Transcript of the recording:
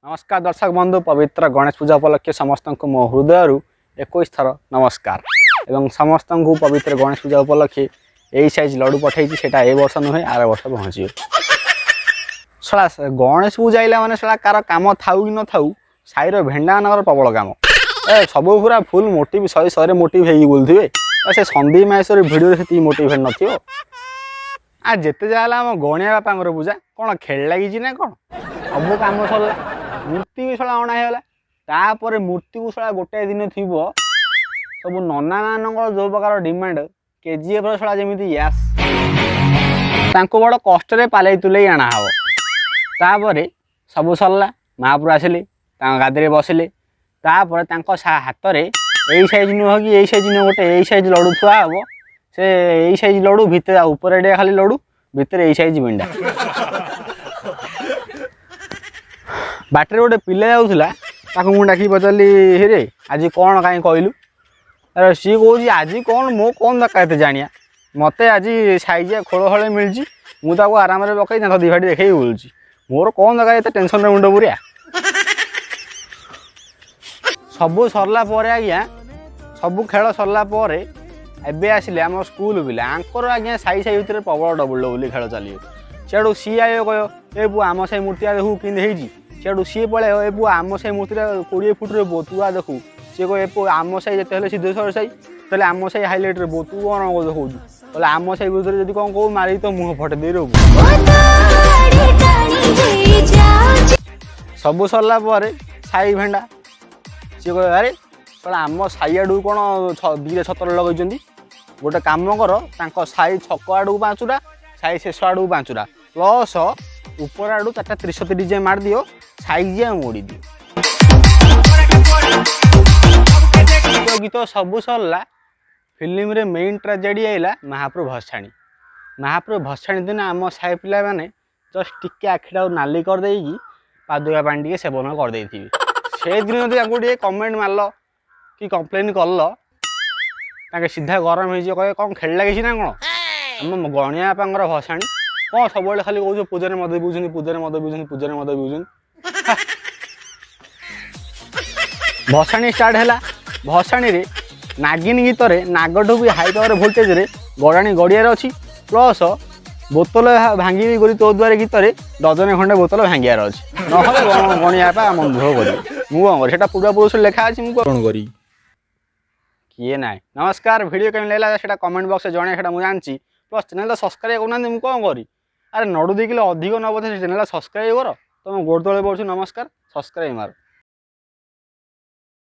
नमस्कार दर्शक बंधु पवित्र गणेश पूजा उपलक्षे समस्त को मो हृदय 21 थर नमस्कार एवं समस्त को पवित्र गणेश पूजा उपलक्षे यही साइज लड्डू पठाई सेटा ए वर्ष नुहे आर वर्ष पहुँच सला गणेश पूजा आइला माने सला कार काम थाउ कि न थाउ साईर भेंडा नगर प्रबल काम ए सब पूरा फुल मोटिव 100 मोटिव हो बोलते से संदीप महेश्वर भिडियो से मोटिवेट नथियो आ जिते जाला आम गणिया बापा पूजा कौन खेल लगी ना कौन सब कम सरला मूर्ति भी शला अणागला तापर मूर्ति को शला गोटे दिन थी सब नना मान जो प्रकार डिमांड केजीएफ शला जमी यास बड़ कष्ट पाले तुले आणाव तापर सब सरला महापुर आसिले गादी बसिले तापर हाथ में यही साइज नुह कि यही साइज नुह गोटे यही साइज लड्डू थुआ हम से यही साइज लड्डू भितर ऊपर खाली लड्डू भितर यही साइज बिंडा बाटर गोटे पिला जाऊला मुझे डाक पचारि हेरे आज कौन कहीं कहलु अरे सी कौन आज कौन मो कौन दरकार जानिया मत आज साइजिया खोल खोल मिली मुझे आराम से पकई दी फाटी देखे बोलूँ मोर कौन दरकार टेंशन मुंड पुरिया सब सरला आज्ञा सब खेल सरला एबे आसिले आम स्कूल पिला आंकर आज्ञा साई साई भितर प्रबल डबल डबल खेल चलिए सीआड़ू सी आयो कह ए पुआ आम साई मूर्ति देखू कि सीआड़ू सी पड़े ए पुआ आम साई मूर्ति 20 फुट बोतुआ देखू सी कह ए पु आम साई जिते सिद्धेश्वर साई तेल आम साई हाइलाइट रे बोतु कौन देखो बोले आम साई भितर जब कौन कौ मारी तो मुह फटे दे रोक सब सरला साई भेंडा सी कह अरे आम साई आड़ कौन दीटा छतर लगे गोटे कम कर साई छक आड़ 5टा साई शेष आड़ 5टा प्लस ऊपर आड़ 4टा 33 जे मार दियो साइज मोड़ी दियो गीत सब सरला फिल्म रे मेन ट्रेजेडी आइला महाप्रभु भसाणी दिन आम साई पिला माने जस्ट टिके आखिटा नाली कर देकी पादुका पानी टे सेवन कर देथिबे से दिन जदि गोटे कमेंट मारल कि कंप्लेन कल सीधा गरम हो कहे कौन खेल लगे ना कौन आम गणिया बापा भसाणी कौन सब खाली कौ पूजा मद पिउछन पूजा मद पिउछन पूजा मद पिउछन भसाणी स्टार्ट है भसाणी रे नागिन गीत रे नागठू भी हाई पावर भोल्टेज रे गड़ाणी गड़ियार अच्छी प्लस बोतल भांगी गरी तो द्वारा गीत रे डजने खंडे बोतल भांगार अच्छी ना गणिया मन दुख कर मुझे पूरा पुरुष लेखा अच्छी मुझे कौन करी किए ना नमस्कार वीडियो कमी लगा से कमेंट बॉक्स में जन मुझे जानी प्लस चैनल सब्सक्राइब करना मुझे कौन करी अरे नड़ू देखिले अधिक न बोधे चैनल सब्सक्राइब कर तुम गोड़ तले पड़ू नमस्कार सब्सक्राइब मार।